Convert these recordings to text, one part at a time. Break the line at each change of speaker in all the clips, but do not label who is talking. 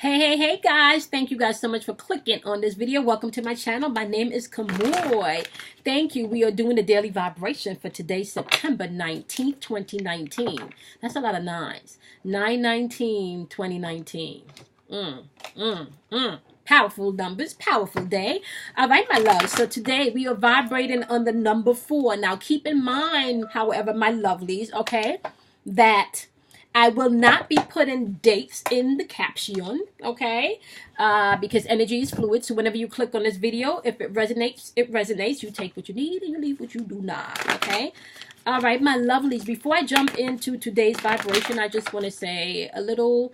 Hey guys, thank you guys so much for clicking on this video. Welcome to my channel. My name is Kamoy. Thank you. We are doing the daily vibration for today, September 19th, 2019. That's a lot of nines. 9/19/2019. Powerful numbers, powerful day. All right, my love. So today we are vibrating on the number 4. Now keep in mind, however, my lovelies, okay, that I will not be putting dates in the caption, okay? Because energy is fluid. So whenever you click on this video, if it resonates, it resonates. You take what you need and you leave what you do not, okay? All right, my lovelies. Before I jump into today's vibration, I just want to say a little,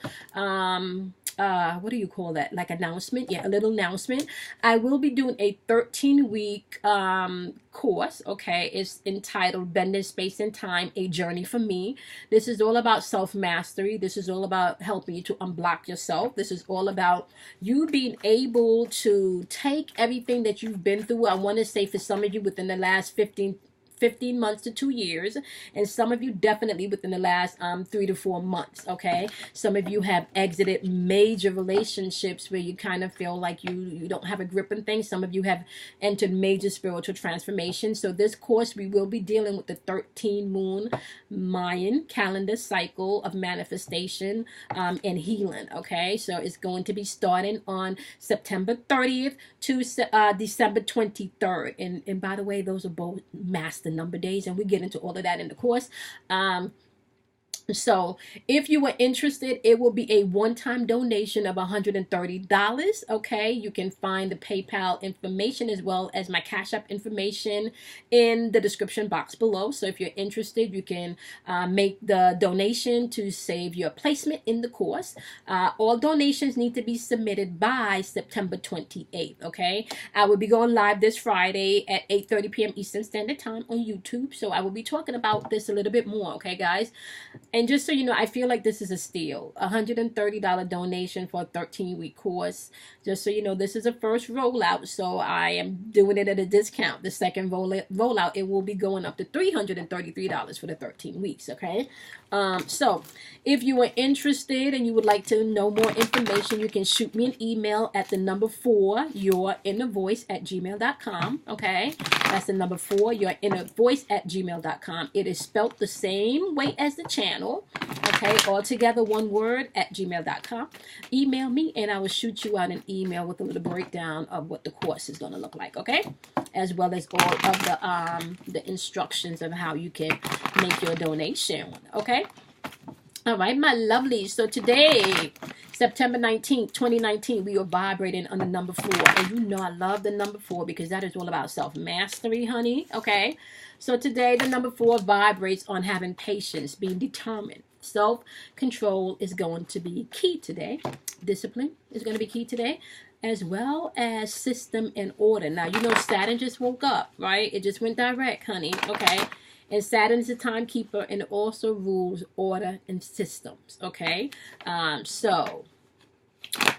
what do you call that? Like announcement? Yeah, a little announcement. I will be doing a 13-week course, okay? It's entitled Bending Space and Time, A Journey for Me. This is all about self-mastery. This is all about helping you to unblock yourself. This is all about you being able to take everything that you've been through. I want to say for some of you within the last 15 months to 2 years, and some of you definitely within the last 3 to 4 months, okay? Some of you have exited major relationships where you kind of feel like you don't have a grip on things. Some of you have entered major spiritual transformation. So this course, we will be dealing with the 13 moon Mayan calendar cycle of manifestation and healing, okay? So it's going to be starting on September 30th to December 23rd. And by the way, those are both master number days, and we get into all of that in the course. So if you were interested, it will be a one-time donation of $130, okay? You can find the PayPal information as well as my Cash App information in the description box below. So if you're interested, you can make the donation to save your placement in the course. All donations need to be submitted by September 28th, okay? I will be going live this Friday at 8:30 p.m. Eastern Standard Time on YouTube. So I will be talking about this a little bit more, okay, guys? And just so you know, I feel like this is a steal. $130 donation for a 13-week course. Just so you know, this is a first rollout, so I am doing it at a discount. The second rollout, it will be going up to $333 for the 13 weeks, okay? So if you are interested and you would like to know more information, you can shoot me an email at the number 4, yourinnervoice@gmail.com, okay? That's the number 4, yourinnervoice@gmail.com. It is spelled the same way as the channel, okay? All together, one word, at gmail.com. Email me and I will shoot you out an email with a little breakdown of what the course is going to look like, okay? As well as all of the instructions of how you can make your donation, okay? All right, my lovelies. So today, September 19th, 2019, we are vibrating on the number 4. And you know I love the number 4 because that is all about self-mastery, honey, okay? So today, the number 4 vibrates on having patience, being determined. Self-control is going to be key today. Discipline is going to be key today, as well as system and order. Now, you know Saturn just woke up, right? It just went direct, honey, okay? And Saturn is a timekeeper and it also rules order and systems, okay? So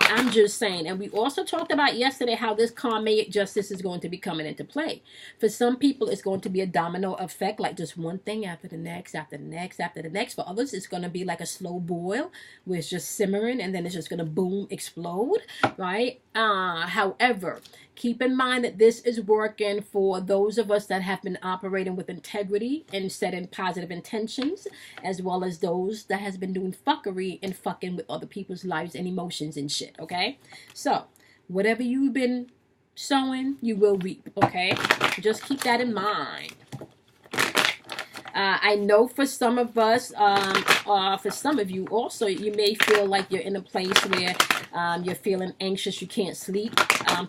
I'm just saying, and we also talked about yesterday how this karmic justice is going to be coming into play. For some people, it's going to be a domino effect, like just one thing after the next, after the next, after the next. For others, it's going to be like a slow boil where it's just simmering and then it's just going to boom, explode, right? However, keep in mind that this is working for those of us that have been operating with integrity and setting positive intentions, as well as those that has been doing fuckery and fucking with other people's lives and emotions and shit, okay? So, whatever you've been sowing, you will reap, okay? Just keep that in mind. I know for some of us, for some of you also, you may feel like you're in a place where you're feeling anxious, you can't sleep.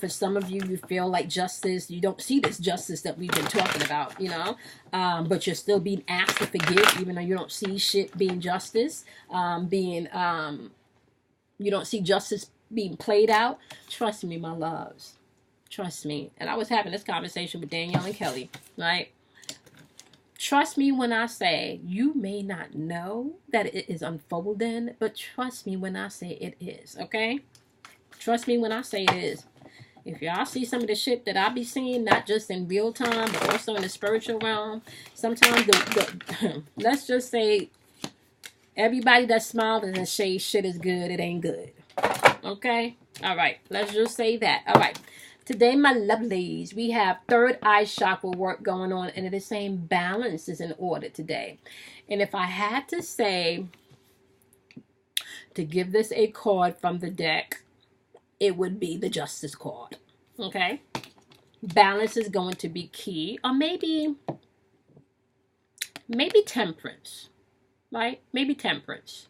For some of you, you feel like justice, you don't see this justice that we've been talking about, you know, but you're still being asked to forgive, even though you don't see shit being justice, you don't see justice being played out. Trust me, my loves. Trust me. And I was having this conversation with Danielle and Kelly, right? Trust me when I say you may not know that it is unfolding, but trust me when I say it is, okay? Trust me when I say it is. If y'all see some of the shit that I be seeing, not just in real time, but also in the spiritual realm, sometimes let's just say everybody that smiles and says shit is good, it ain't good. Okay? All right. Let's just say that. All right. Today, my lovelies, we have third eye chakra work going on, and it is saying balance is in order today. And if I had to say, to give this a card from the deck, it would be the Justice card. Okay? Balance is going to be key. Or maybe temperance. Right? Maybe temperance.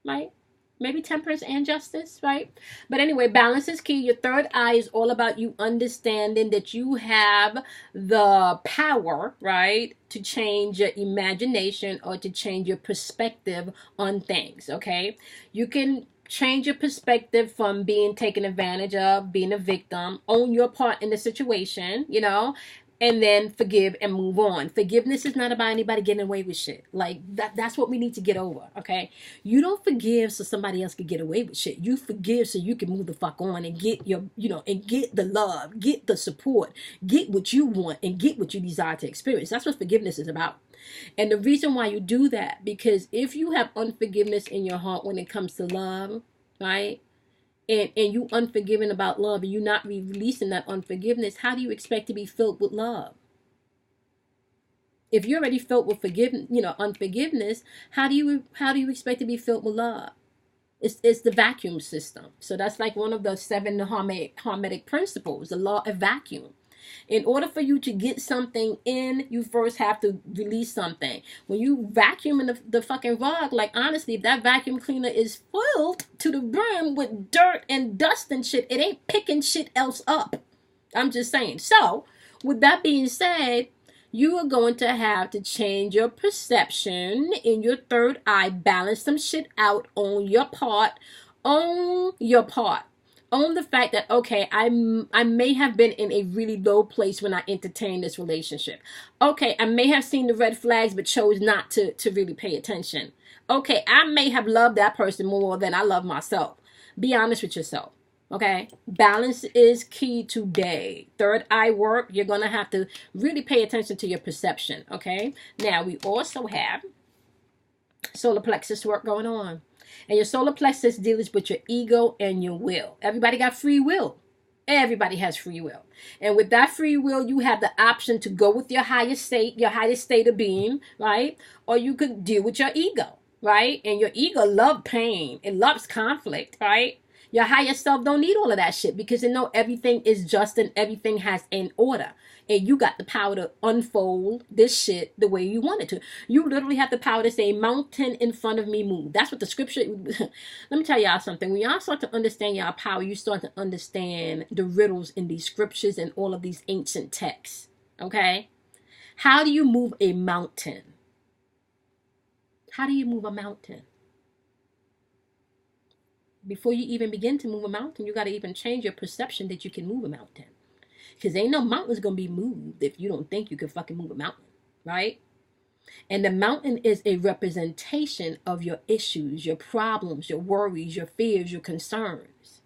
Right? Maybe temperance and justice, right? But anyway, balance is key. Your third eye is all about you understanding that you have the power, right, to change your imagination or to change your perspective on things, okay? You can change your perspective from being taken advantage of, being a victim, own your part in the situation, you know, and then forgive and move on. Forgiveness is not about anybody getting away with shit. Like, that's what we need to get over, okay? You don't forgive so somebody else can get away with shit. You forgive so you can move the fuck on and get your, you know, and get the love, get the support, get what you want, and get what you desire to experience. That's what forgiveness is about. And the reason why you do that, because if you have unforgiveness in your heart when it comes to love, right? And you unforgiving about love, and you're not releasing that unforgiveness, how do you expect to be filled with love? If you're already filled with unforgiveness, how do you expect to be filled with love? It's the vacuum system. So that's like one of the 7 hermetic principles, the law of vacuum. In order for you to get something in, you first have to release something. When you vacuum in the fucking rug, like, honestly, if that vacuum cleaner is filled to the brim with dirt and dust and shit, it ain't picking shit else up. I'm just saying. So, with that being said, you are going to have to change your perception in your third eye, balance some shit out on your part. Own your part. Own the fact that, okay, I may have been in a really low place when I entertained this relationship. Okay, I may have seen the red flags but chose not to really pay attention. Okay, I may have loved that person more than I love myself. Be honest with yourself, okay? Balance is key today. Third eye work, you're going to have to really pay attention to your perception, okay? Now, we also have solar plexus work going on. And your solar plexus deals with your ego and your will. Everybody got free will. Everybody has free will. And with that free will, you have the option to go with your highest state of being, right? Or you could deal with your ego, right? And your ego loves pain. It loves conflict, right? Your higher self don't need all of that shit because they know everything is just and everything has an order. And you got the power to unfold this shit the way you want it to. You literally have the power to say, mountain in front of me, move. That's what the scripture... Let me tell y'all something. When y'all start to understand y'all power, you start to understand the riddles in these scriptures and all of these ancient texts. Okay? How do you move a mountain? How do you move a mountain? Before you even begin to move a mountain, you got to even change your perception that you can move a mountain. Because ain't no mountain's going to be moved if you don't think you can fucking move a mountain, right? And the mountain is a representation of your issues, your problems, your worries, your fears, your concerns.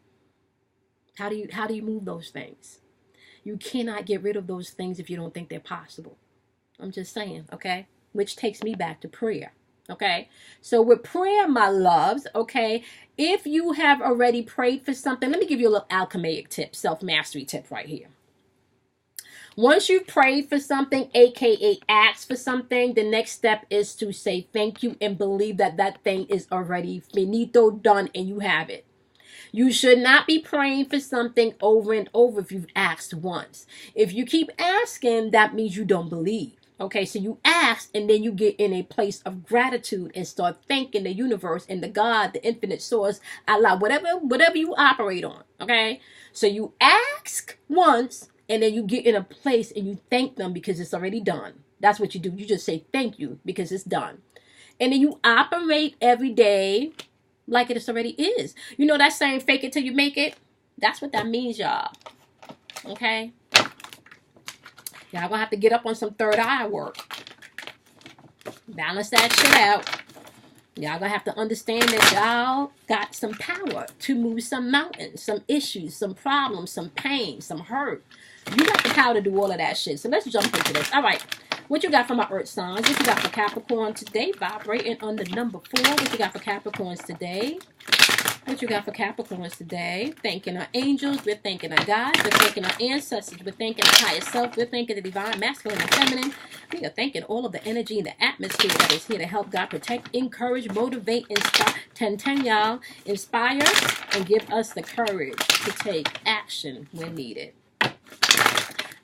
How do you move those things? You cannot get rid of those things if you don't think they're possible. I'm just saying, okay? Which takes me back to prayer. Okay, so with prayer, my loves, okay, if you have already prayed for something, let me give you a little alchemic tip, self-mastery tip right here. Once you've prayed for something, aka asked for something, the next step is to say thank you and believe that that thing is already finito, done, and you have it. You should not be praying for something over and over if you've asked once. If you keep asking, that means you don't believe. Okay, so you ask and then you get in a place of gratitude and start thanking the universe and the God, the infinite source, Allah, whatever you operate on. Okay, so you ask once and then you get in a place and you thank them because it's already done. That's what you do. You just say thank you because it's done. And then you operate every day like it already is. You know that saying, fake it till you make it? That's what that means, y'all. Okay? Y'all gonna have to get up on some third eye work. Balance that shit out. Y'all gonna have to understand that y'all got some power to move some mountains, some issues, some problems, some pain, some hurt. You got the power to do all of that shit. So let's jump into this. All right. What you got for my earth signs? What you got for Capricorn today? Vibrating on the number 4. What you got for Capricorns today? What you got for Capricorns today? Thanking our angels. We're thanking our guides. We're thanking our ancestors. We're thanking the higher self. We're thanking the divine masculine and feminine. We are thanking all of the energy in the atmosphere that is here to help God protect, encourage, motivate, inspire. 10-10, y'all. Inspire and give us the courage to take action when needed.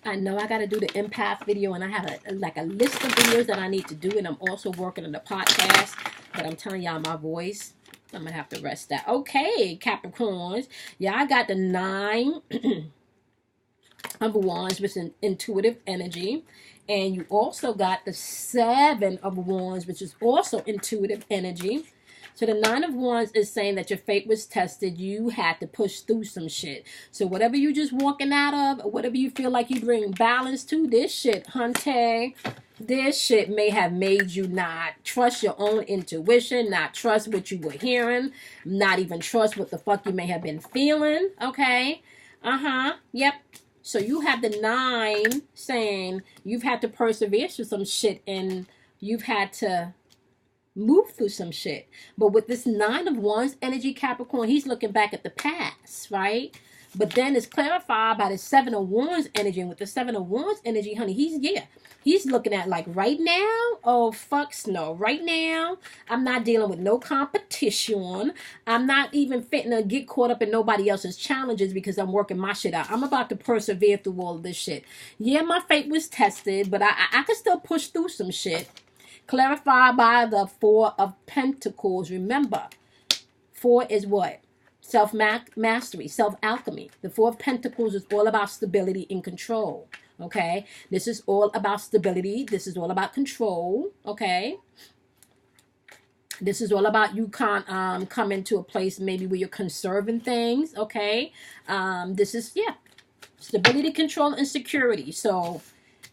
I know I got to do the empath video, and I have a list of videos that I need to do, and I'm also working on the podcast, but I'm telling y'all, my voice, I'm going to have to rest that. Okay, Capricorns. Yeah, I got the 9 of Wands, which is intuitive energy. And you also got the 7 of Wands, which is also intuitive energy. So the 9 of Wands is saying that your faith was tested. You had to push through some shit. So whatever you just walking out of, whatever you feel like you bring balance to, this shit, hunty, this shit may have made you not trust your own intuition, not trust what you were hearing, not even trust what the fuck you may have been feeling, okay? Yep. So you have the 9 saying you've had to persevere through some shit, and you've had to move through some shit. But with this 9 of Wands energy, Capricorn, he's looking back at the past, right? But then it's clarified by the 7 of Wands energy. And with the 7 of Wands energy, honey, he's looking at like right now. Oh, fuck no. Right now, I'm not dealing with no competition. I'm not even fitting to get caught up in nobody else's challenges because I'm working my shit out. I'm about to persevere through all of this shit. Yeah, my faith was tested, but I can still push through some shit. Clarified by the 4 of Pentacles. Remember, 4 is what? Self-mastery, self-alchemy. The 4 of Pentacles is all about stability and control. Okay? This is all about stability. This is all about control. Okay? This is all about you can't come into a place maybe where you're conserving things. Okay? This is, yeah, stability, control, and security. So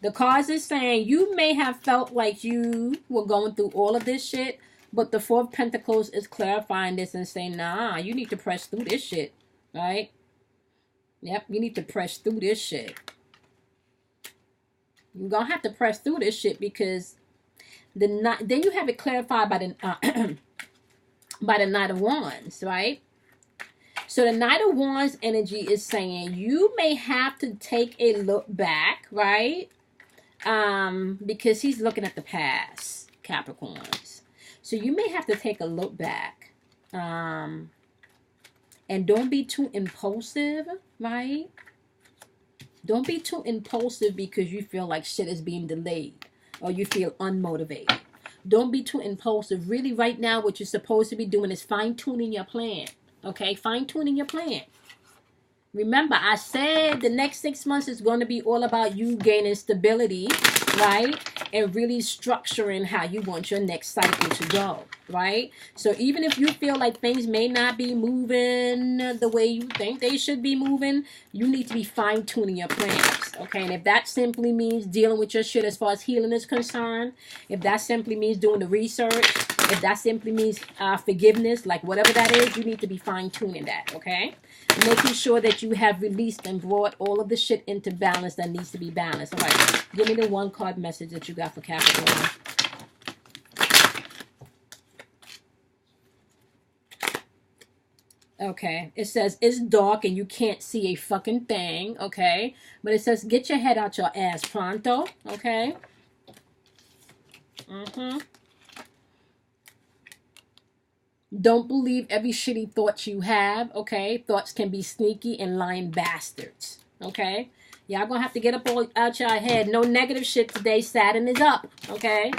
the cards is saying you may have felt like you were going through all of this shit, but the 4 of Pentacles is clarifying this and saying, nah, you need to press through this shit, right? Yep, you need to press through this shit. You're going to have to press through this shit because then you have it clarified by the by the Knight of Wands, right? So the Knight of Wands energy is saying you may have to take a look back, right? Because he's looking at the past, Capricorns. So you may have to take a look back. And don't be too impulsive, right? Don't be too impulsive because you feel like shit is being delayed or you feel unmotivated. Don't be too impulsive. Really, right now, what you're supposed to be doing is fine-tuning your plan. Okay? Fine-tuning your plan. Remember, I said the next 6 months is going to be all about you gaining stability, right? And really structuring how you want your next cycle to go, right? So even if you feel like things may not be moving the way you think they should be moving, you need to be fine-tuning your plans, okay? And if that simply means dealing with your shit as far as healing is concerned, if that simply means doing the research, if that simply means forgiveness, like whatever that is, you need to be fine-tuning that, okay? Making sure that you have released and brought all of the shit into balance that needs to be balanced. All right, give me the 1 card message that you got for Capricorn. Okay, it says it's dark and you can't see a fucking thing, okay? But it says get your head out your ass pronto, okay? Don't believe every shitty thought you have, okay? Thoughts can be sneaky and lying bastards, okay? Y'all gonna have to get up all out your head. No negative shit today. Saturn is up, okay?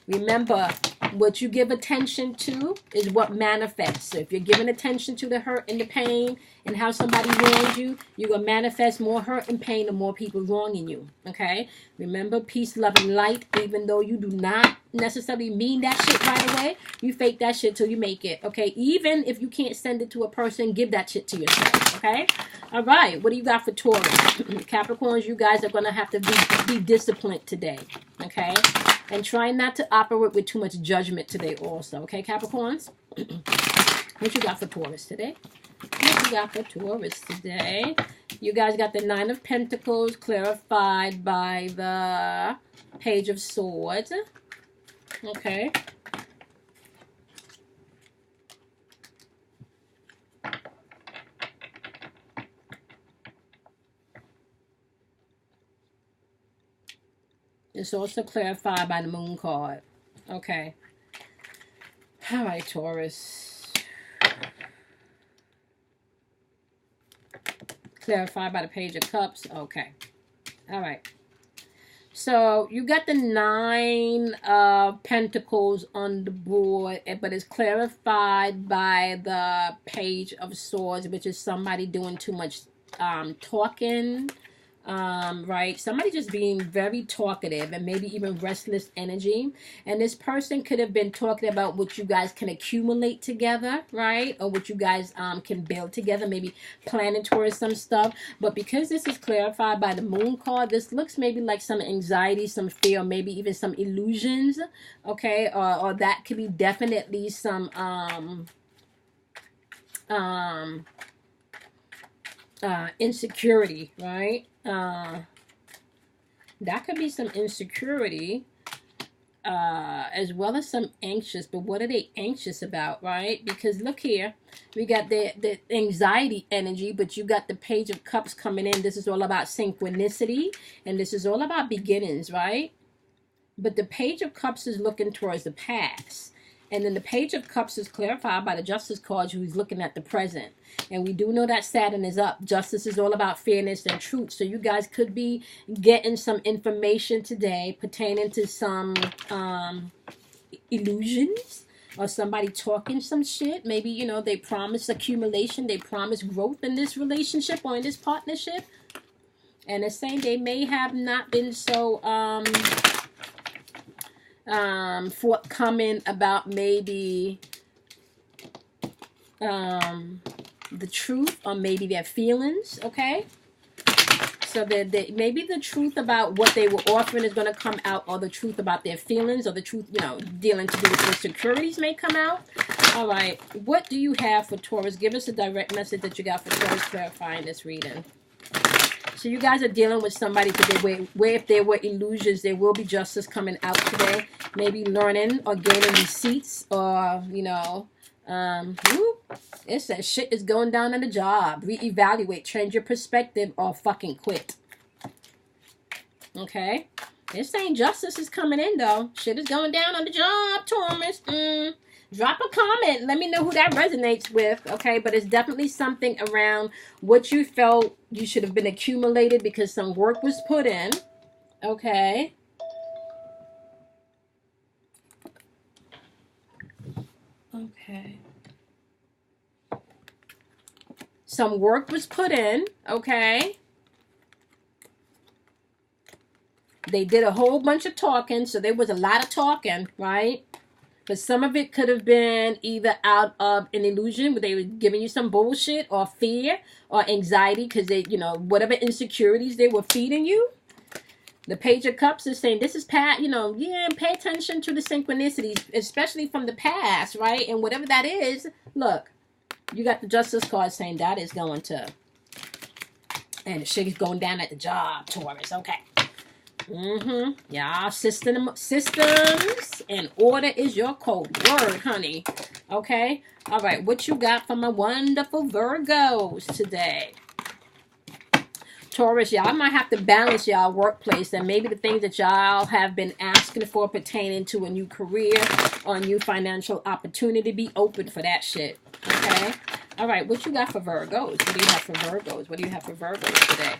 Remember, what you give attention to is what manifests. So if you're giving attention to the hurt and the pain and how somebody wronged you, you're going to manifest more hurt and pain and more people wronging you, okay? Remember, peace, love, and light, even though you do not necessarily mean that shit right away, you fake that shit till you make it, okay? Even if you can't send it to a person, give that shit to yourself, okay? All right, what do you got for Taurus? Capricorns, you guys are going to have to be disciplined today, okay? And try not to operate with too much judgment today also. Okay, Capricorns? What you got for Taurus today? What you got for Taurus today? You guys got the 9 of Pentacles clarified by the Page of Swords. Okay. It's also clarified by the moon card. Okay. All right, Taurus. Clarified by the Page of Cups. Okay. All right. So you got the 9 of Pentacles on the board, but it's clarified by the Page of Swords, which is somebody doing too much talking. Right, somebody just being very talkative and maybe even restless energy, and this person could have been talking about what you guys can accumulate together, right, or what you guys can build together, maybe planning towards some stuff. But because this is clarified by the moon card, this looks maybe like some anxiety, some fear, maybe even some illusions, okay, or that could be definitely some insecurity, right? That could be some insecurity, as well as some anxious. But what are they anxious about, right? Because look here, we got the anxiety energy, but you got the Page of Cups coming in. This is all about synchronicity, and this is all about beginnings, right? But the Page of Cups is looking towards the past. And then the Page of Cups is clarified by the Justice card, who's looking at the present. And we do know that Saturn is up. Justice is all about fairness and truth. So you guys could be getting some information today pertaining to some illusions, or somebody talking some shit. Maybe, you know, they promise accumulation. They promise growth in this relationship or in this partnership. And it's saying they may have not been so forthcoming about maybe the truth, or maybe their feelings, okay? So that maybe the truth about what they were offering is going to come out, or the truth about their feelings, or the truth, you know, dealing to do with insecurities may come out. All right, what do you have for Taurus? Give us a direct message that you got for Taurus, clarifying this reading. So you guys are dealing with somebody today where if there were illusions, there will be justice coming out today. Maybe learning or gaining receipts, or, you know, it says shit is going down on the job. Reevaluate, change your perspective, or fucking quit. Okay? It's saying justice is coming in, though. Shit is going down on the job, Taurus. Drop a comment. Let me know who that resonates with, okay? But it's definitely something around what you felt you should have been accumulated because some work was put in, okay? Okay. Some work was put in, okay? They did a whole bunch of talking, so there was a lot of talking, right? But some of it could have been either out of an illusion where they were giving you some bullshit, or fear, or anxiety, because they, you know, whatever insecurities they were feeding you. The Page of Cups is saying this is you know, yeah, pay attention to the synchronicities, especially from the past, right? And whatever that is, look, you got the Justice card saying that is going to, and the shit is going down at the job, Taurus, okay. Y'all, systems and order is your code word, honey. Okay? All right, what you got for my wonderful Virgos today? Taurus, y'all might have to balance y'all workplace, and maybe the things that y'all have been asking for pertaining to a new career or a new financial opportunity, be open for that shit. Okay? All right, what you got for Virgos? What do you have for Virgos? What do you have for Virgos today?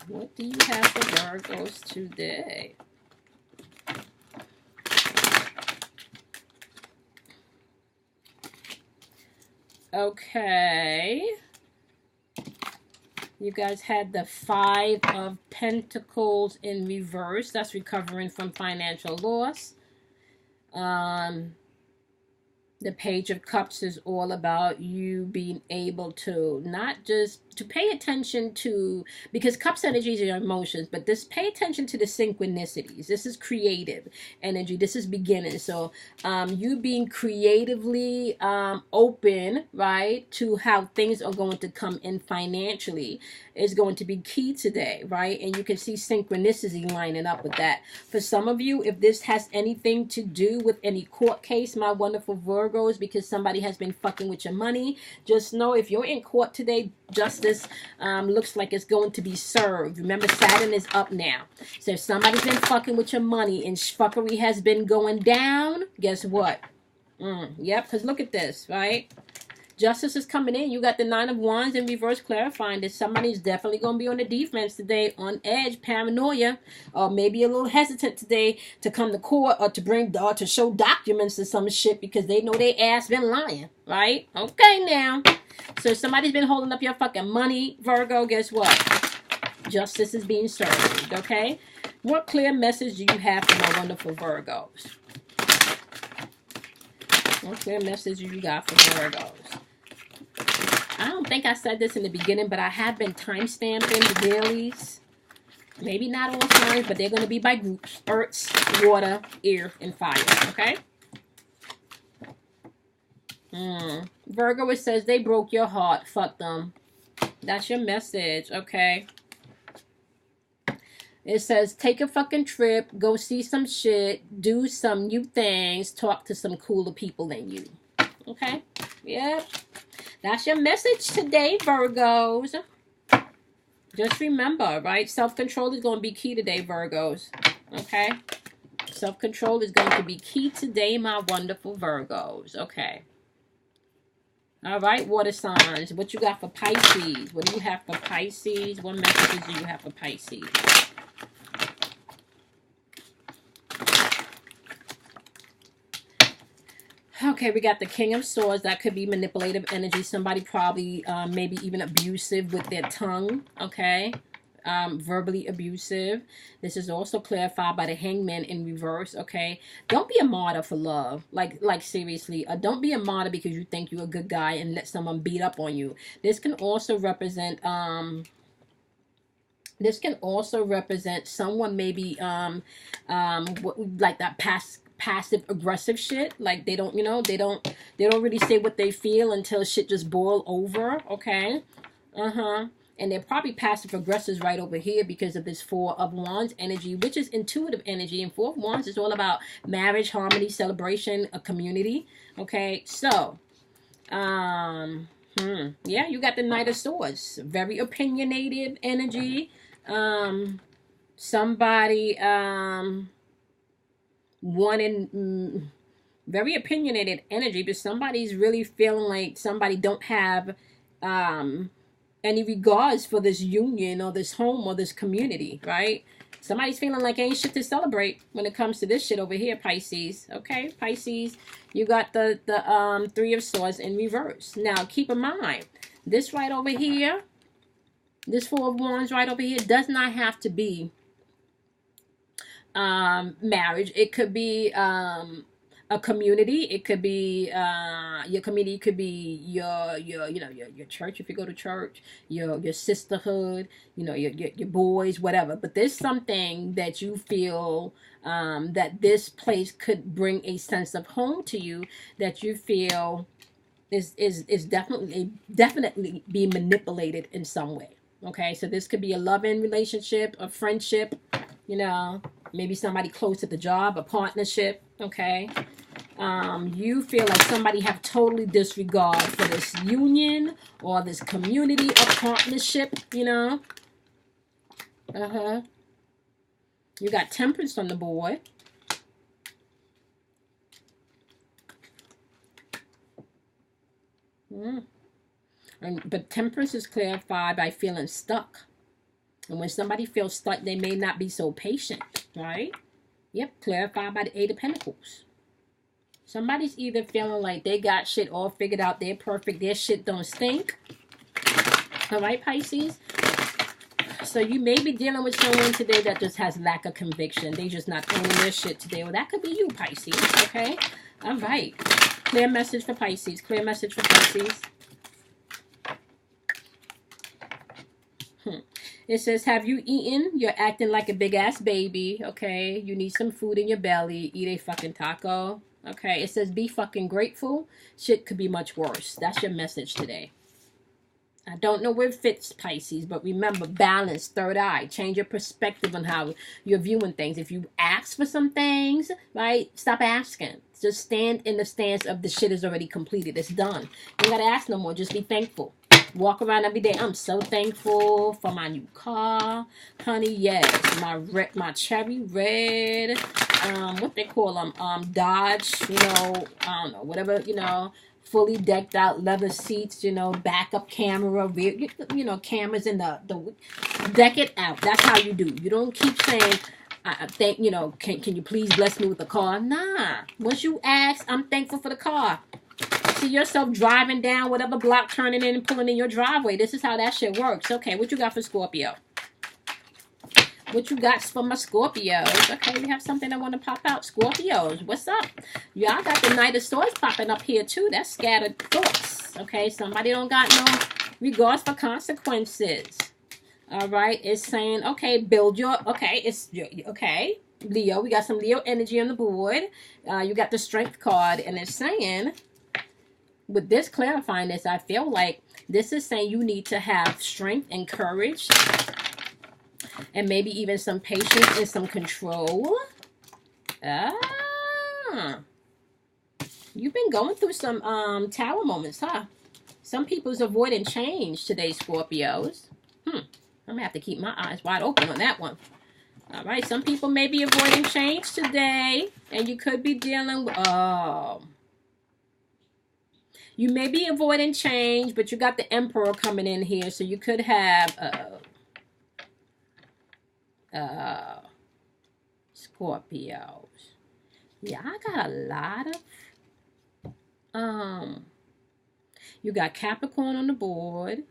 What do you have for Virgos today? Okay. You guys had the 5 of Pentacles in reverse. That's recovering from financial loss. The Page of Cups is all about you being able to not just to pay attention to, because Cups energies are your emotions, but this pay attention to the synchronicities. This is creative energy. This is beginning. So you being creatively open, right, to how things are going to come in financially is going to be key today, right? And you can see synchronicity lining up with that. For some of you, if this has anything to do with any court case, my wonderful Virgos, because somebody has been fucking with your money, just know if you're in court today, Justice looks like it's going to be served. Remember, Saturn is up now. So if somebody's been fucking with your money and fuckery has been going down, guess what? Yep, because look at this, right? Justice is coming in. You got the Nine of Wands in reverse, clarifying that somebody's definitely going to be on the defense today, on edge, paranoia, or maybe a little hesitant today to come to court or to bring or to show documents or some shit because they know their ass been lying, right? Okay, now. So somebody's been holding up your fucking money, Virgo. Guess what? Justice is being served, okay? What clear message do you have for my wonderful Virgos? What clear message do you got for Virgos? I don't think I said this in the beginning, but I have been time-stamping the dailies. Maybe not all signs, but they're going to be by groups. Earths, water, air, and fire. Okay? Virgo, it says they broke your heart. Fuck them. That's your message. Okay? It says take a fucking trip. Go see some shit. Do some new things. Talk to some cooler people than you. Okay? Yep. That's your message today, Virgos. Just remember, right? Self-control is going to be key today, Virgos. Okay? Self-control is going to be key today, my wonderful Virgos. Okay. All right, water signs. What you got for Pisces? What do you have for Pisces? What messages do you have for Pisces? Okay, we got the King of Swords. That could be manipulative energy. Somebody probably maybe even abusive with their tongue. Okay. Verbally abusive. This is also clarified by the Hangman in reverse. Okay. Don't be a martyr for love. Like seriously. Don't be a martyr because you think you're a good guy and let someone beat up on you. This can also represent someone maybe like that passive aggressive shit. Like they don't, they don't really say what they feel until shit just boil over. Okay. And they're probably passive aggressors right over here because of this Four of Wands energy, which is intuitive energy. And Four of Wands is all about marriage, harmony, celebration, a community. Okay. So yeah, you got the Knight of Swords. Very opinionated energy. Somebody wanting very opinionated energy, but somebody's really feeling like somebody don't have any regards for this union or this home or this community, right? Somebody's feeling like ain't shit to celebrate when it comes to this shit over here, Pisces. Okay, Pisces, you got the Three of Swords in reverse. Now, keep in mind, this right over here, this Four of Wands right over here does not have to be marriage. It could be a community. It could be your community. Could be your church if you go to church. Your sisterhood. Your boys, whatever. But there's something that you feel that this place could bring a sense of home to you, that you feel is definitely being manipulated in some way. Okay, so this could be a loving relationship, a friendship, maybe somebody close at the job, a partnership. Okay, you feel like somebody have totally disregard for this union or this community or partnership. You got Temperance on the board. But Temperance is clarified by feeling stuck. And when somebody feels stuck, they may not be so patient, right? Yep, clarified by the Eight of Pentacles. Somebody's either feeling like they got shit all figured out, they're perfect, their shit don't stink. All right, Pisces? So you may be dealing with someone today that just has lack of conviction. They just not owning their shit today. Well, that could be you, Pisces, okay? All right. Clear message for Pisces. Clear message for Pisces. It says, have you eaten? You're acting like a big-ass baby, okay? You need some food in your belly. Eat a fucking taco, okay? It says, be fucking grateful. Shit could be much worse. That's your message today. I don't know where it fits, Pisces, but remember, balance, third eye. Change your perspective on how you're viewing things. If you ask for some things, right, stop asking. Just stand in the stance of the shit is already completed. It's done. You don't got to ask no more. Just be thankful. Walk around every day. I'm so thankful for my new car, honey. Yes, my cherry red, what they call them, Dodge. You know, I don't know, whatever. You know, fully decked out leather seats. You know, backup camera, rear. You know, cameras in the deck it out. That's how you do. You don't keep saying, I think, you know, can you please bless me with a car? Nah. Once you ask, I'm thankful for the car. See yourself driving down whatever block, turning in and pulling in your driveway. This is how that shit works. Okay, what you got for Scorpio? What you got for my Scorpios? Okay, we have something I want to pop out. Scorpios, what's up? Y'all got the Knight of Swords popping up here too. That's scattered thoughts. Okay, somebody don't got no regards for consequences. All right, it's saying, okay, build your, okay, it's, okay, Leo. We got some Leo energy on the board. You got the Strength card, and it's saying, with this clarifying this, I feel like this is saying you need to have strength and courage, and maybe even some patience and some control. You've been going through some tower moments, huh? Some people's avoiding change today, Scorpios. I'm gonna have to keep my eyes wide open on that one. All right, some people may be avoiding change today, and you could be dealing with, you may be avoiding change, but you got the Emperor coming in here, so you could have Scorpios. Yeah, I got a lot of you got Capricorn on the board.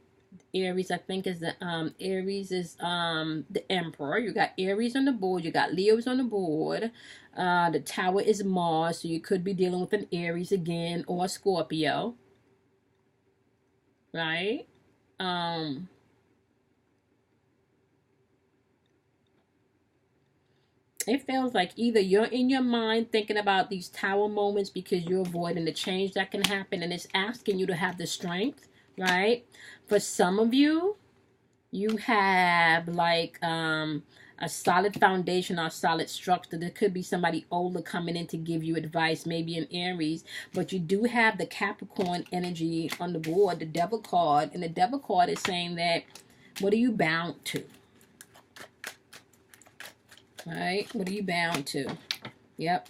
Aries, I think, is the Aries is the Emperor. You got Aries on the board. You got Leos on the board. The Tower is Mars, so you could be dealing with an Aries again or Scorpio. Right? It feels like either you're in your mind thinking about these tower moments because you're avoiding the change that can happen, and it's asking you to have the strength, right? For some of you, you have like a solid foundation or solid structure. There could be somebody older coming in to give you advice, maybe an Aries, but you do have the Capricorn energy on the board, the Devil card, and the Devil card is saying that, what are you bound to? Right? What are you bound to? Yep.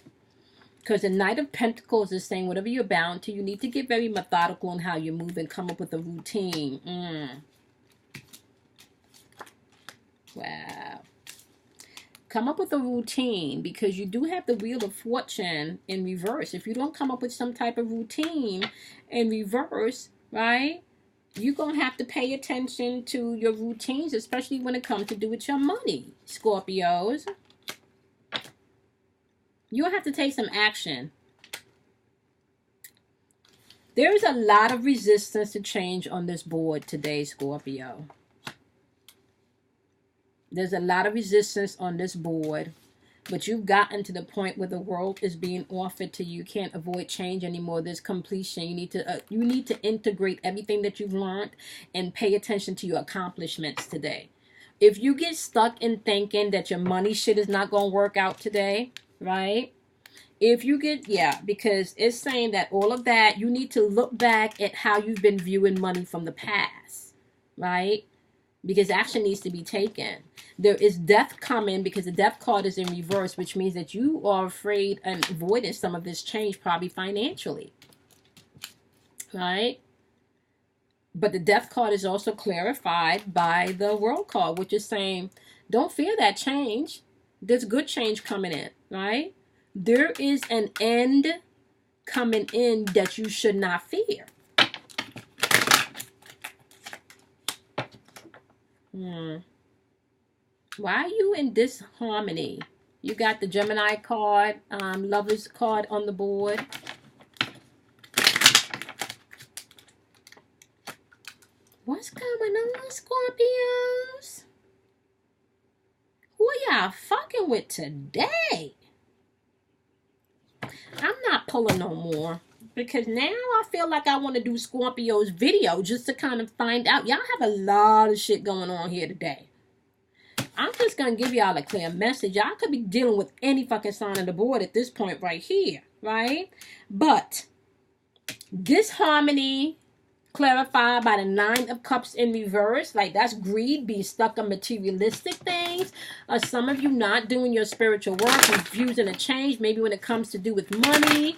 Because the Knight of Pentacles is saying whatever you're bound to, you need to get very methodical on how you move and come up with a routine. Wow. Come up with a routine, because you do have the Wheel of Fortune in reverse. If you don't come up with some type of routine in reverse, right, you're going to have to pay attention to your routines, especially when it comes to do with your money, Scorpios. You'll have to take some action. There's a lot of resistance to change on this board today, Scorpio. There's a lot of resistance on this board, but you've gotten to the point where the world is being offered to you. You can't avoid change anymore. There's completion. You need to integrate everything that you've learned and pay attention to your accomplishments today. If you get stuck in thinking that your money shit is not going to work out today, right? If you get, because it's saying that all of that, you need to look back at how you've been viewing money from the past, right? Because action needs to be taken. There is death coming, because the death card is in reverse, which means that you are afraid and avoiding some of this change, probably financially, right? But the death card is also clarified by the World card, which is saying, don't fear that change. There's good change coming in, right? There is an end coming in that you should not fear. Why are you in disharmony? You got the Gemini card, Lovers card on the board. What's going on, Scorpios? Who are y'all fucking with today? I'm not pulling no more, because now I feel like I want to do Scorpio's video just to kind of find out. Y'all have a lot of shit going on here today. I'm just going to give y'all a clear message. Y'all could be dealing with any fucking sign on the board at this point right here, right? But disharmony, clarified by the Nine of Cups in reverse. Like, that's greed, being stuck on materialistic things. Some of you not doing your spiritual work, refusing to change. Maybe when it comes to do with money.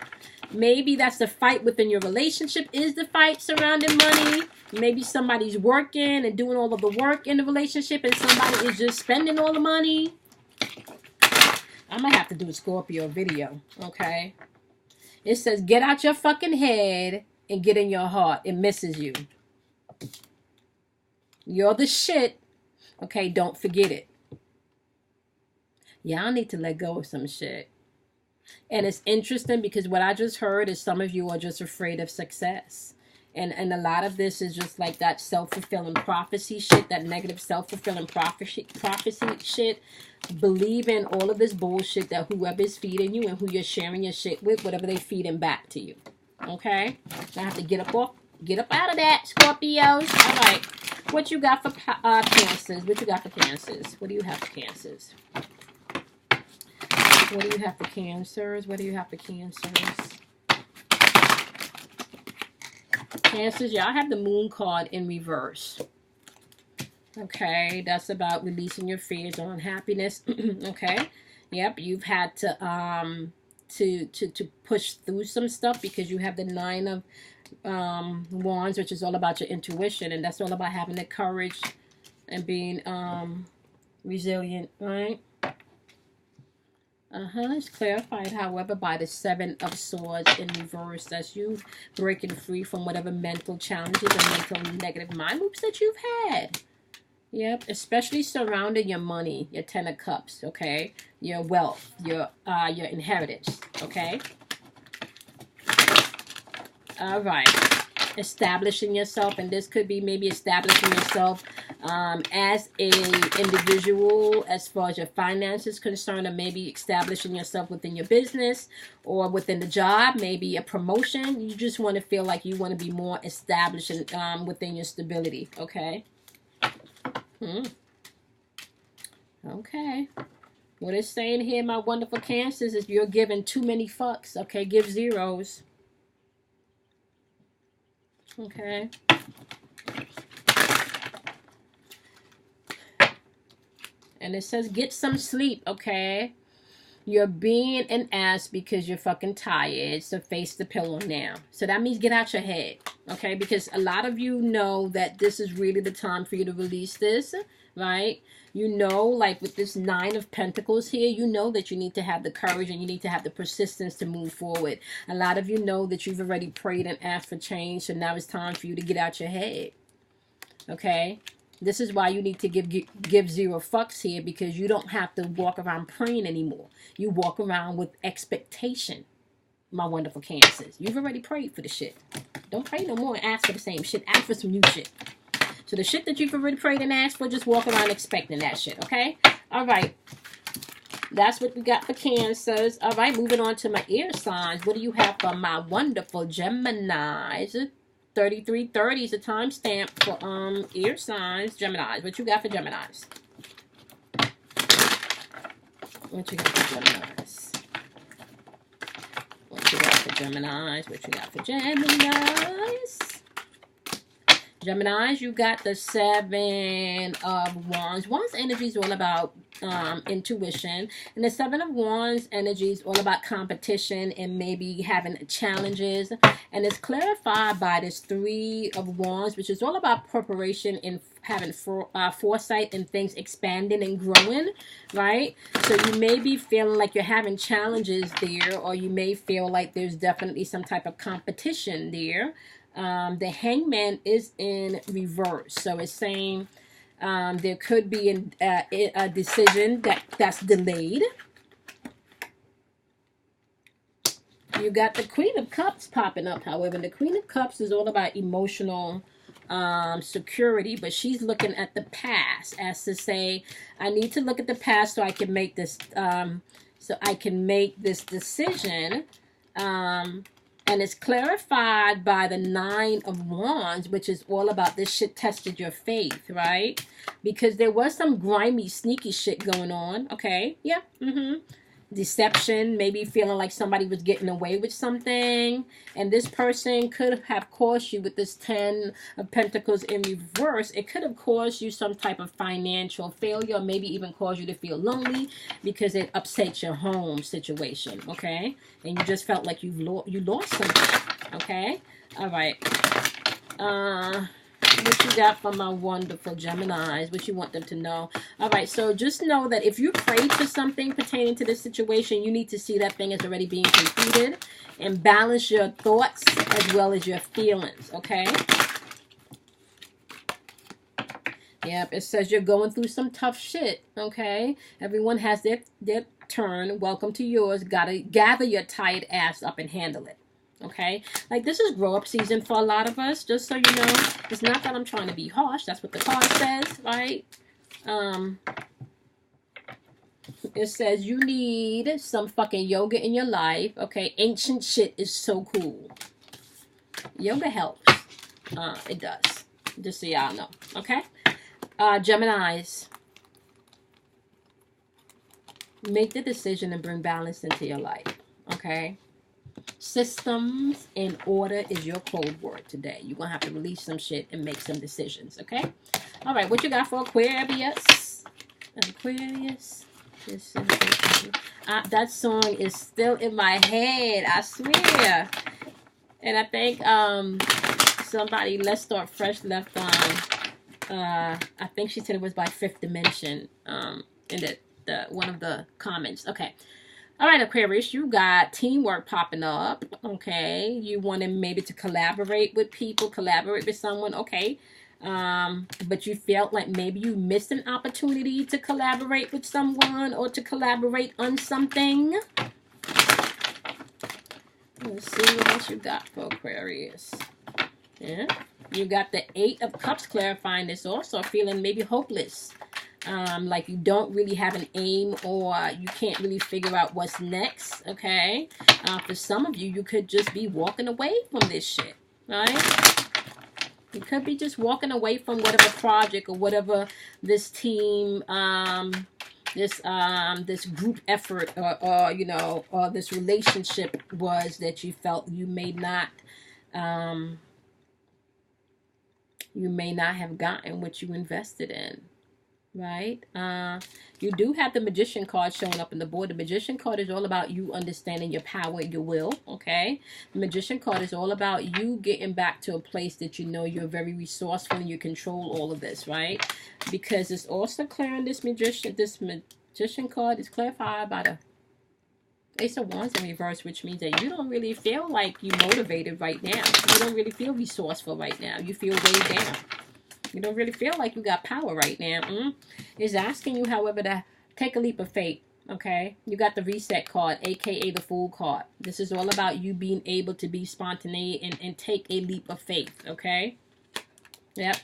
Maybe that's the fight within your relationship, is the fight surrounding money. Maybe somebody's working and doing all of the work in the relationship and somebody is just spending all the money. I might have to do a Scorpio video, okay? It says, get out your fucking head and get in your heart. It misses you. You're the shit. Okay, don't forget it. Y'all need to let go of some shit. And it's interesting because what I just heard is some of you are just afraid of success. And a lot of this is just like that self-fulfilling prophecy shit, that negative self-fulfilling prophecy shit. Believe in all of this bullshit that whoever is feeding you and who you're sharing your shit with, whatever they feeding back to you. Okay? I have to get up out of that, Scorpios. All right. What you got for Cancers? What you got for Cancers? What do you have for Cancers? What do you have for Cancers? What do you have for Cancers? Cancers, y'all have the Moon card in reverse. Okay, that's about releasing your fears or unhappiness. Okay, yep, you've had to push through some stuff because you have the Nine of Wands, which is all about your intuition, and that's all about having the courage and being resilient, right? It's clarified, however, by the Seven of Swords in reverse. That's you breaking free from whatever mental challenges and mental negative mind moves that you've had. Yep, especially surrounding your money, your Ten of Cups, okay? Your wealth, your inheritance, okay? All right. Establishing yourself, and this could be maybe establishing yourself as a individual as far as your finances concerned, or maybe establishing yourself within your business or within the job, maybe a promotion. You just want to feel like you want to be more established within your stability, okay? Okay. What it's saying here, my wonderful Cancers, is you're giving too many fucks, okay? Give zeros. Okay. And it says get some sleep, okay? You're being an ass because you're fucking tired, so face the pillow now. So that means get out your head, okay? Because a lot of you know that this is really the time for you to release this, right? You know, like with this Nine of Pentacles here, you know that you need to have the courage and you need to have the persistence to move forward. A lot of you know that you've already prayed and asked for change, so now it's time for you to get out your head, okay? This is why you need to give zero fucks here, because you don't have to walk around praying anymore. You walk around with expectation, my wonderful Cancers. You've already prayed for the shit. Don't pray no more and ask for the same shit. Ask for some new shit. So the shit that you've already prayed and asked for, just walk around expecting that shit, okay? All right. That's what we got for Cancers. All right, moving on to my air signs. What do you have for my wonderful Geminis? 3330 is a timestamp for air signs. Geminis. What you got for Geminis? What you got for Geminis? What you got for Geminis? What you got for Geminis? Geminis, you got the Seven of Wands. Wands energy is all about intuition, and the Seven of Wands energy is all about competition and maybe having challenges, and it's clarified by this Three of Wands, which is all about preparation and having foresight and things expanding and growing, right? So you may be feeling like you're having challenges there, or you may feel like there's definitely some type of competition there. The Hangman is in reverse, so it's saying there could be a decision that's delayed. You got the Queen of Cups popping up, however. The Queen of Cups is all about emotional security, but she's looking at the past as to say, I need to look at the past so I can make this decision. And it's clarified by the Nine of Wands, which is all about this shit tested your faith, right? Because there was some grimy, sneaky shit going on, okay? Yeah, deception, maybe feeling like somebody was getting away with something. And this person could have caused you, with this 10 of Pentacles in reverse, it could have caused you some type of financial failure, maybe even caused you to feel lonely because it upsets your home situation, okay? And you just felt like you lost something, okay? All right. What you got for my wonderful Geminis? What you want them to know? All right, so just know that if you prayed for something pertaining to this situation, you need to see that thing as already being completed and balance your thoughts as well as your feelings, okay? Yep, it says you're going through some tough shit, okay? Everyone has their turn. Welcome to yours. Gotta gather your tired ass up and handle it. Okay, like this is grow up season for a lot of us, just so you know. It's not that I'm trying to be harsh, that's what the card says, right? It says you need some fucking yoga in your life. Okay, ancient shit is so cool. Yoga helps. It does, just so y'all know. Okay, Geminis, make the decision and bring balance into your life. Okay, systems in order is your code word today. You're going to have to release some shit and make some decisions, okay? All right, what you got for Aquarius? Aquarius. That song is still in my head, I swear. And I think somebody, Let's Start Fresh, left on, I think she said it was by Fifth Dimension in the one of the comments. Okay. All right, Aquarius, you got teamwork popping up, okay? You wanted maybe to collaborate with people, collaborate with someone, okay? But you felt like maybe you missed an opportunity to collaborate with someone or to collaborate on something. Let's see what else you got for Aquarius. Yeah, you got the Eight of Cups clarifying this also, feeling maybe hopeless. Like you don't really have an aim or you can't really figure out what's next, okay? For some of you, you could just be walking away from this shit, right? You could be just walking away from whatever project or whatever this team, this group effort or you know, or this relationship was that you felt you may not have gotten what you invested in. Right? You do have the Magician card showing up on the board. The Magician card is all about you understanding your power and your will, okay? The Magician card is all about you getting back to a place that you know you're very resourceful and you control all of this, right? Because it's also clearing this Magician card is clarified by the Ace of Wands in reverse, which means that you don't really feel like you're motivated right now. You don't really feel resourceful right now. You feel weighed down. You don't really feel like you got power right now. It's asking you, however, to take a leap of faith, okay? You got the Reset card, a.k.a. the Fool card. This is all about you being able to be spontaneous and take a leap of faith, okay? Yep.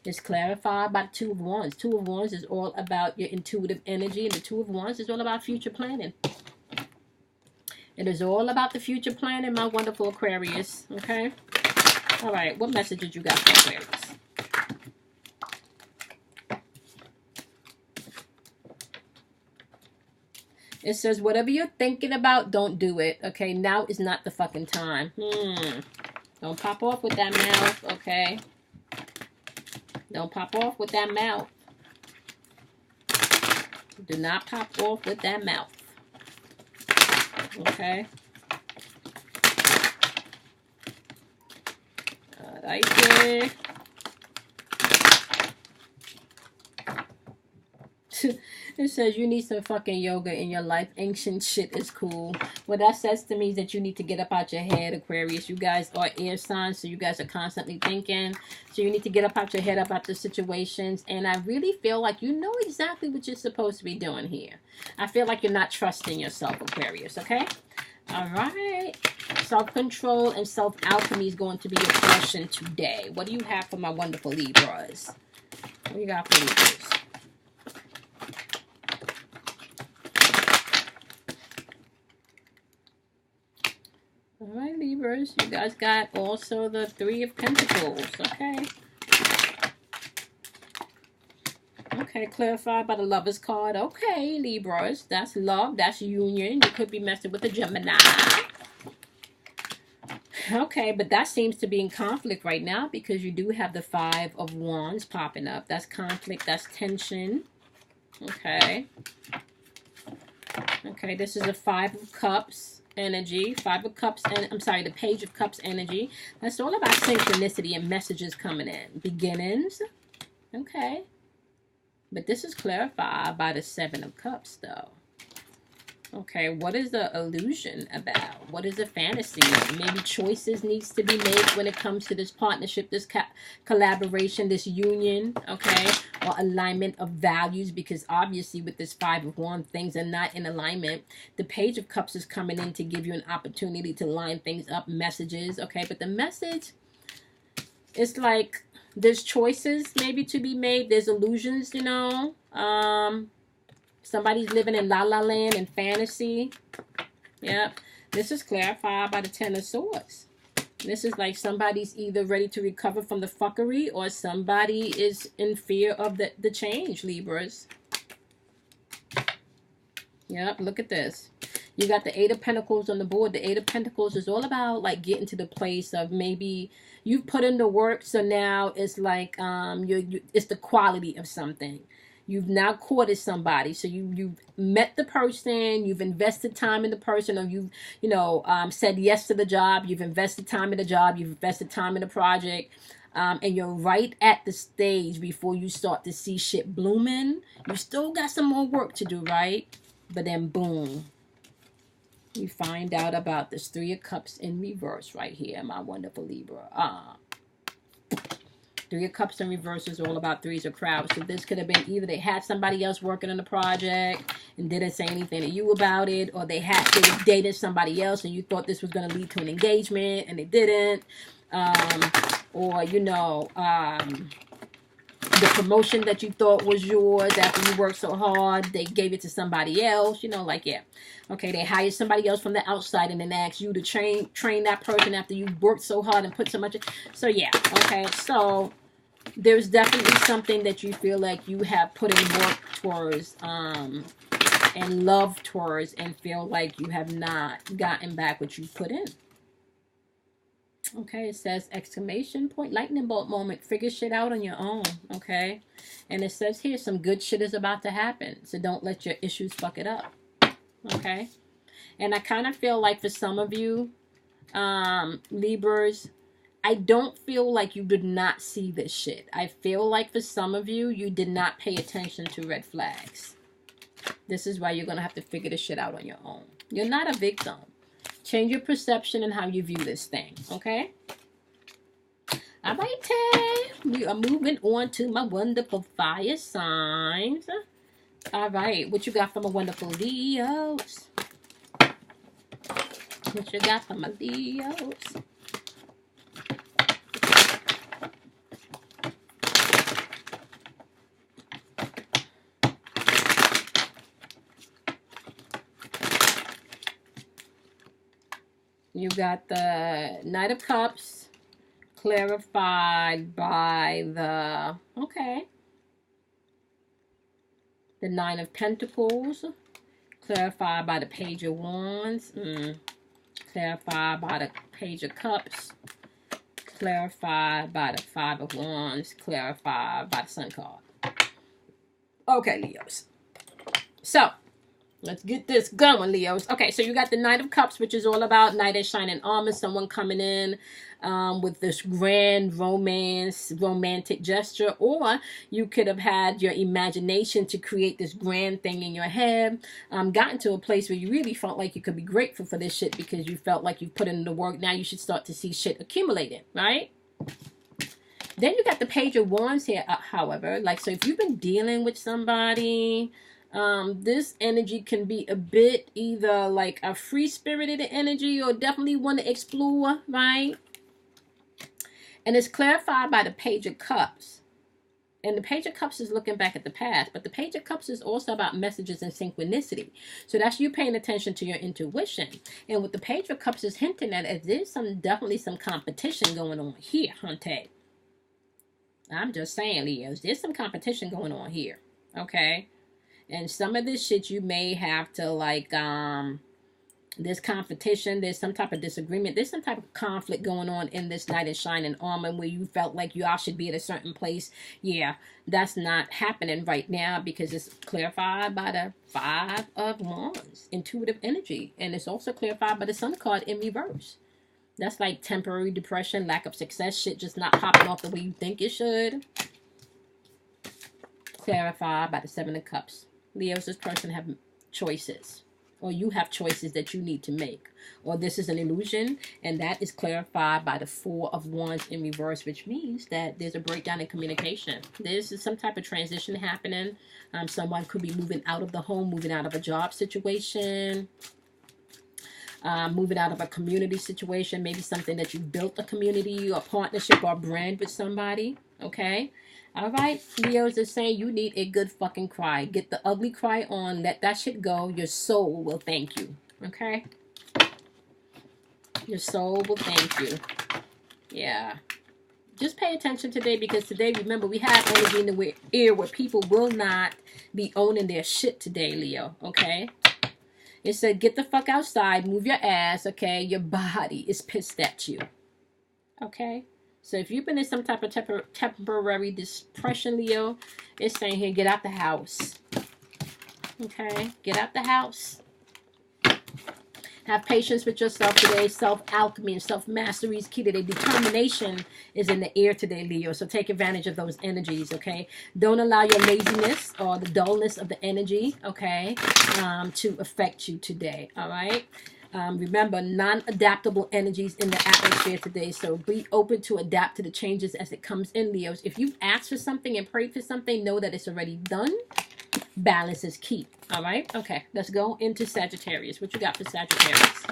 It's clarified by the Two of Wands. Two of Wands is all about your intuitive energy, and the Two of Wands is all about future planning. It is all about the future planning, my wonderful Aquarius, okay? All right, what message did you got for Aquarius? It says, whatever you're thinking about, don't do it. Okay, now is not the fucking time. Don't pop off with that mouth, okay? Don't pop off with that mouth. Do not pop off with that mouth. Okay? Right there. It says you need some fucking yoga in your life. Ancient shit is cool. What that says to me is that you need to get up out your head, Aquarius. You guys are air signs, so you guys are constantly thinking. So you need to get up out your head, up out the situations. And I really feel like you know exactly what you're supposed to be doing here. I feel like you're not trusting yourself, Aquarius, okay? All right. Self-control and self-alchemy is going to be your portion today. What do you have for my wonderful Libras? What do you got for Libras? All right, Libras, you guys got also the Three of Pentacles, okay? Okay, clarified by the Lovers card. Okay, Libras. That's love. That's union. You could be messing with a Gemini. Okay, but that seems to be in conflict right now because you do have the Five of Wands popping up. That's conflict. That's tension. Okay. Okay, this is a Five of Cups energy. Five of Cups, and I'm sorry, the Page of Cups energy. That's all about synchronicity and messages coming in. Beginnings. Okay. But this is clarified by the Seven of Cups, though. Okay, what is the illusion about? What is the fantasy? Maybe choices needs to be made when it comes to this partnership, this collaboration, this union, okay? Or alignment of values, because obviously with this Five of Wands, things are not in alignment. The Page of Cups is coming in to give you an opportunity to line things up, messages, okay? But the message is like there's choices maybe to be made. There's illusions, you know. Somebody's living in la la land and fantasy. Yep. This is clarified by the Ten of Swords. This is like somebody's either ready to recover from the fuckery or somebody is in fear of the change, Libras. Yep, look at this. You got the Eight of Pentacles on the board. The Eight of Pentacles is all about like getting to the place of maybe you've put in the work, so now it's like it's the quality of something. You've now courted somebody, so you've met the person, you've invested time in the person, or you've said yes to the job, you've invested time in the job, you've invested time in the project, and you're right at the stage before you start to see shit blooming. You still got some more work to do, right? But then boom, you find out about this Three of Cups in reverse right here, my wonderful Libra. Three of Cups in reverse is all about threes of crowds. So this could have been either they had somebody else working on the project and didn't say anything to you about it, or they were dating somebody else and you thought this was going to lead to an engagement and it didn't. Or the promotion that you thought was yours after you worked so hard, they gave it to somebody else. Okay, they hired somebody else from the outside and then asked you to train that person after you worked so hard and put so much. So yeah, okay, so there's definitely something that you feel like you have put in work towards and love towards and feel like you have not gotten back what you put in. Okay, it says exclamation point, lightning bolt moment, figure shit out on your own, okay? And it says here some good shit is about to happen, so don't let your issues fuck it up, okay? And I kind of feel like for some of you, Libras, I don't feel like you did not see this shit. I feel like for some of you, you did not pay attention to red flags. This is why you're going to have to figure this shit out on your own. You're not a victim. Change your perception and how you view this thing, okay? All right, we are moving on to my wonderful fire signs. All right, what you got for my wonderful Leos? What you got for my Leos? You got the Knight of Cups, clarified by the, the Nine of Pentacles, clarified by the Page of Wands, clarified by the Page of Cups, clarified by the Five of Wands, clarified by the Sun card. Okay, Leos. So, let's get this going, Leos. Okay, so you got the Knight of Cups, which is all about knight in shining armor, someone coming in with this grand romantic gesture, or you could have had your imagination to create this grand thing in your head, gotten to a place where you really felt like you could be grateful for this shit because you felt like you put in the work. Now you should start to see shit accumulating, right? Then you got the Page of Wands here, however. Like, so if you've been dealing with somebody, this energy can be a bit either like a free-spirited energy or definitely want to explore, right? And it's clarified by the Page of Cups. And the Page of Cups is looking back at the past, but the Page of Cups is also about messages and synchronicity. So that's you paying attention to your intuition. And what the Page of Cups is hinting at is there's definitely some competition going on here, Hunte. I'm just saying, Leos, there's some competition going on here. okay? And some of this shit you may have to, like, there's competition, there's some type of disagreement, there's some type of conflict going on in this knight in shining armor where you felt like y'all should be at a certain place. Yeah, that's not happening right now because it's clarified by the Five of Wands, intuitive energy. And it's also clarified by the Sun card in reverse. That's like temporary depression, lack of success, shit just not popping off the way you think it should. Clarified by the Seven of Cups. Leos, this person have choices. Or you have choices that you need to make. Or this is an illusion. And that is clarified by the Four of Wands in reverse. Which means that there's a breakdown in communication. This is some type of transition happening. Someone could be moving out of the home. Moving out of a job situation. Moving out of a community situation. Maybe something that you built a community or partnership or brand with somebody. Okay. All right, Leos is saying you need a good fucking cry. Get the ugly cry on. Let that shit go. Your soul will thank you. Okay? Your soul will thank you. Yeah. Just pay attention today because today, remember, we have energy in the ear where people will not be owning their shit today, Leo. Okay? It said get the fuck outside. Move your ass. Okay? Your body is pissed at you. Okay? So if you've been in some type of temporary depression, Leo, it's saying here, get out the house. Okay? Get out the house. Have patience with yourself today. Self-alchemy and self-mastery is key today. Determination is in the air today, Leo. So take advantage of those energies, okay? Don't allow your laziness or the dullness of the energy, okay, to affect you today, all right? Remember, non-adaptable energies in the atmosphere today. So be open to adapt to the changes as it comes in, Leos. If you've asked for something and prayed for something, know that it's already done. Balance is key. All right? Okay, let's go into Sagittarius. What you got for Sagittarius?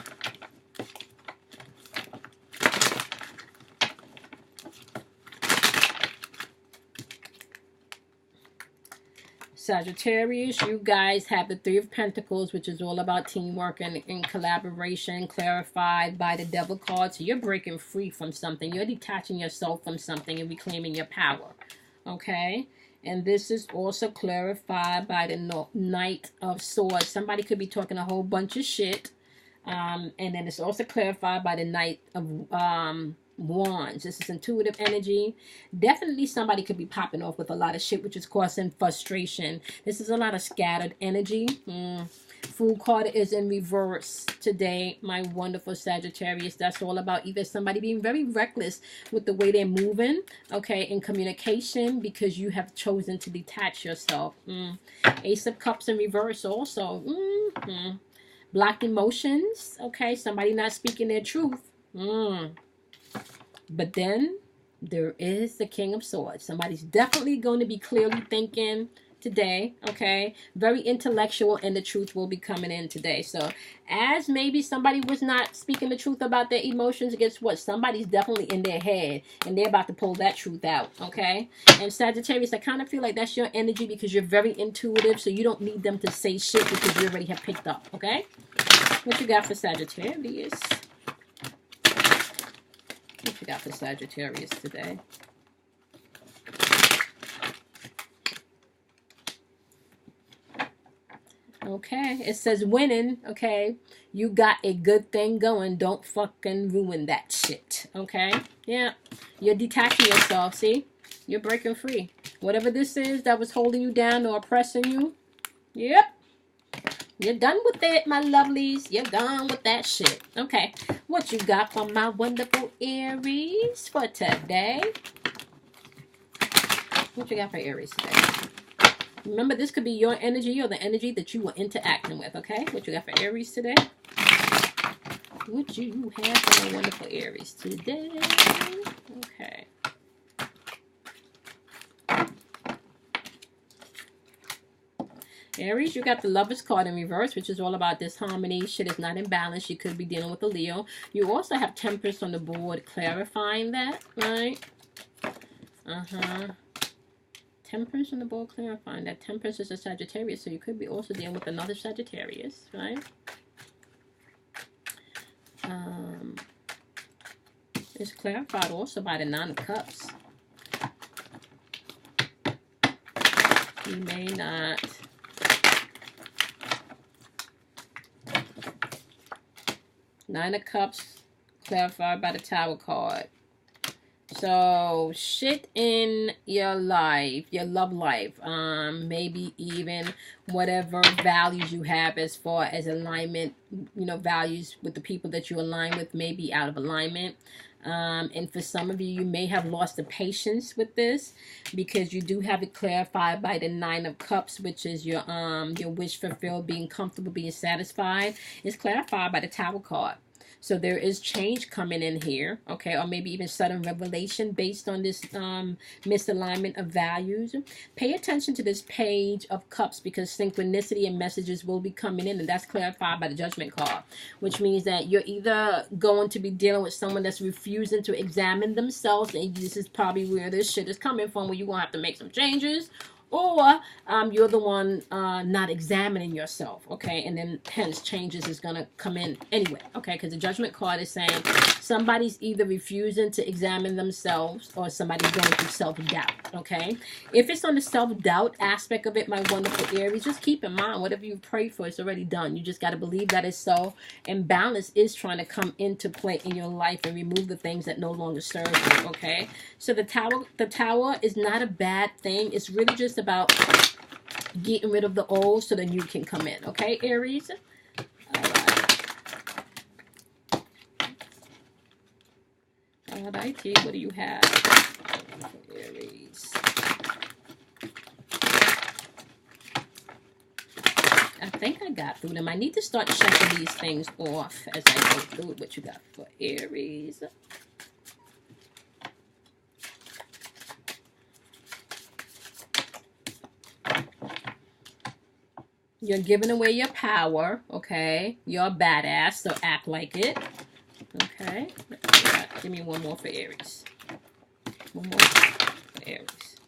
Sagittarius, you guys have the Three of Pentacles, which is all about teamwork and collaboration, clarified by the Devil card. So you're breaking free from something. You're detaching yourself from something and reclaiming your power. Okay? And this is also clarified by the Knight of Swords. Somebody could be talking a whole bunch of shit. And then it's also clarified by the Knight of Wands. This is intuitive energy. Definitely somebody could be popping off with a lot of shit, which is causing frustration. This is a lot of scattered energy. Fool card is in reverse today, my wonderful Sagittarius. That's all about either somebody being very reckless with the way they're moving, okay, in communication, because you have chosen to detach yourself. Ace of Cups in reverse also. Blocked emotions, okay, somebody not speaking their truth. But then there is the King of Swords. Somebody's definitely going to be clearly thinking today, okay? Very intellectual, and the truth will be coming in today. So as maybe somebody was not speaking the truth about their emotions, guess what? Somebody's definitely in their head, and they're about to pull that truth out, okay? And Sagittarius, I kind of feel like that's your energy because you're very intuitive, so you don't need them to say shit because you already have picked up, okay? What you got for Sagittarius? What you got for Sagittarius today? Okay, it says winning, okay? You got a good thing going. Don't fucking ruin that shit, okay? Yeah, you're detaching yourself, see? You're breaking free. Whatever this is that was holding you down or oppressing you, yep. You're done with it, my lovelies. You're done with that shit. Okay, what you got for my wonderful Aries for today? What you got for Aries today? Remember, this could be your energy or the energy that you were interacting with, okay? What you got for Aries today? What you have for my wonderful Aries today? Okay. Aries, you got the Lovers card in reverse, which is all about disharmony. Shit is not in balance. You could be dealing with a Leo. You also have Temperance on the board, clarifying that, right? Temperance on the board, clarifying that. Temperance is a Sagittarius, so you could be also dealing with another Sagittarius, right? It's clarified also by the Nine of Cups. you may not. Nine of Cups, clarified by the Tower card. So, shit in your life, your love life, maybe even whatever values you have as far as alignment, you know, values with the people that you align with may be out of alignment. And for some of you, you may have lost the patience with this because you do have it clarified by the Nine of Cups, which is your wish fulfilled, being comfortable, being satisfied. It's clarified by the Tower card. So there is change coming in here, okay, or maybe even sudden revelation based on this misalignment of values. Pay attention to this Page of Cups because synchronicity and messages will be coming in, and that's clarified by the Judgment card, which means that you're either going to be dealing with someone that's refusing to examine themselves, and this is probably where this shit is coming from, where you're going to have to make some changes, or you're the one not examining yourself, okay, and then hence changes is going to come in anyway, okay, because the Judgment card is saying somebody's either refusing to examine themselves or somebody's going through self-doubt, okay. If it's on the self-doubt aspect of it, my wonderful Aries, just keep in mind whatever you pray for, it's already done. You just got to believe that it's so, and balance is trying to come into play in your life and remove the things that no longer serve you, okay. So the tower is not a bad thing. It's really just about getting rid of the old so the new can come in, okay, Aries? All righty, what do you have for Aries? I think I got through them. I need to start checking these things off as I go through it. What you got for Aries? You're giving away your power, okay? You're a badass, so act like it. Okay. Give me one more for Aries. One more for Aries.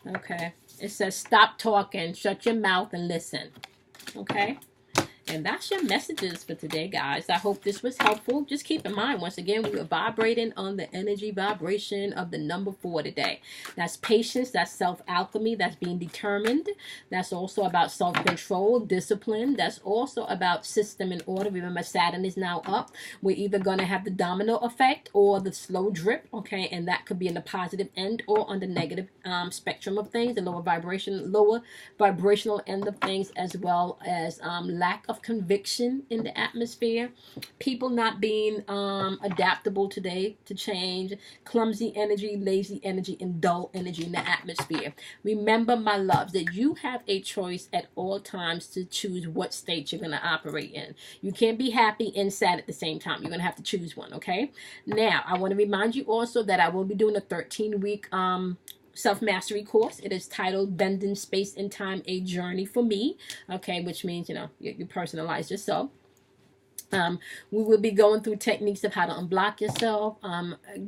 Okay. It says stop talking, shut your mouth, and listen. Okay. And that's your messages for today, guys. I hope this was helpful. Just keep in mind, once again, we are vibrating on the energy vibration of the number 4 today. That's patience, that's self-alchemy, that's being determined. That's also about self-control, discipline. That's also about system and order. Remember, Saturn is now up. We're either going to have the domino effect or the slow drip, okay? And that could be in the positive end or on the negative spectrum of things, the lower vibrational end of things, as well as lack of conviction in the atmosphere, people not being adaptable today to change, clumsy energy, lazy energy, and dull energy in the atmosphere. Remember, my loves, that you have a choice at all times to choose what state you're going to operate in. You can't be happy and sad at the same time. You're going to have to choose one, okay? Now, I want to remind you also that I will be doing a 13-week self-mastery course. It is titled Bending Space and Time, A Journey for Me, okay, which means, you know, you personalize yourself. We will be going through techniques of how to unblock yourself,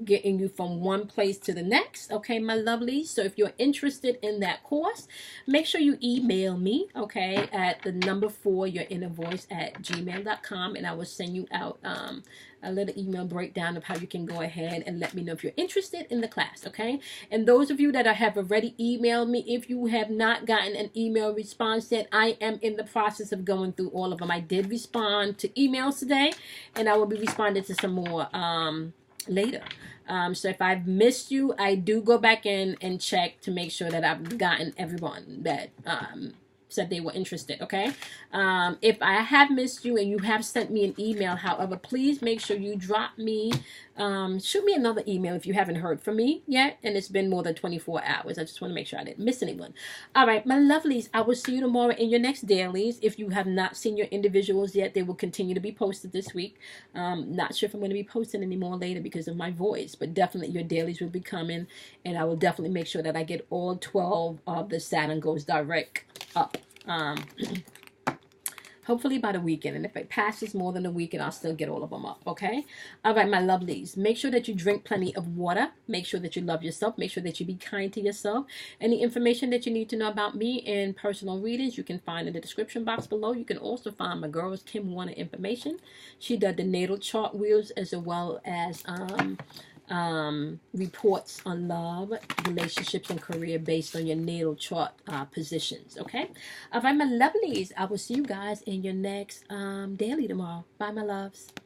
getting you from one place to the next, okay, my lovelies. So if you're interested in that course, make sure you email me, okay, at the number 4 your inner voice at gmail.com, and I will send you out a little email breakdown of how you can go ahead and let me know if you're interested in the class, okay? And those of you that have already emailed me, if you have not gotten an email response yet, I am in the process of going through all of them. I did respond to emails today, and I will be responding to some more later. So if I've missed you, I do go back in and check to make sure that I've gotten everyone that said they were interested, okay? If I have missed you and you have sent me an email, however, please make sure you drop me, shoot me another email if you haven't heard from me yet, and it's been more than 24 hours. I just want to make sure I didn't miss anyone. All right, my lovelies, I will see you tomorrow in your next dailies. If you have not seen your individuals yet, they will continue to be posted this week. Not sure if I'm going to be posting anymore later because of my voice, but definitely your dailies will be coming, and I will definitely make sure that I get all 12 of the Saturn goes direct up. Hopefully by the weekend, and if it passes more than a weekend, I'll still get all of them up, okay? All right, my lovelies, make sure that you drink plenty of water. Make sure that you love yourself. Make sure that you be kind to yourself. Any information that you need to know about me in personal readings, you can find in the description box below. You can also find my girl's Kim Warner information. She does the natal chart wheels as well as reports on love, relationships, and career based on your natal chart positions. Okay. All right, my lovelies. I will see you guys in your next daily tomorrow. Bye, my loves.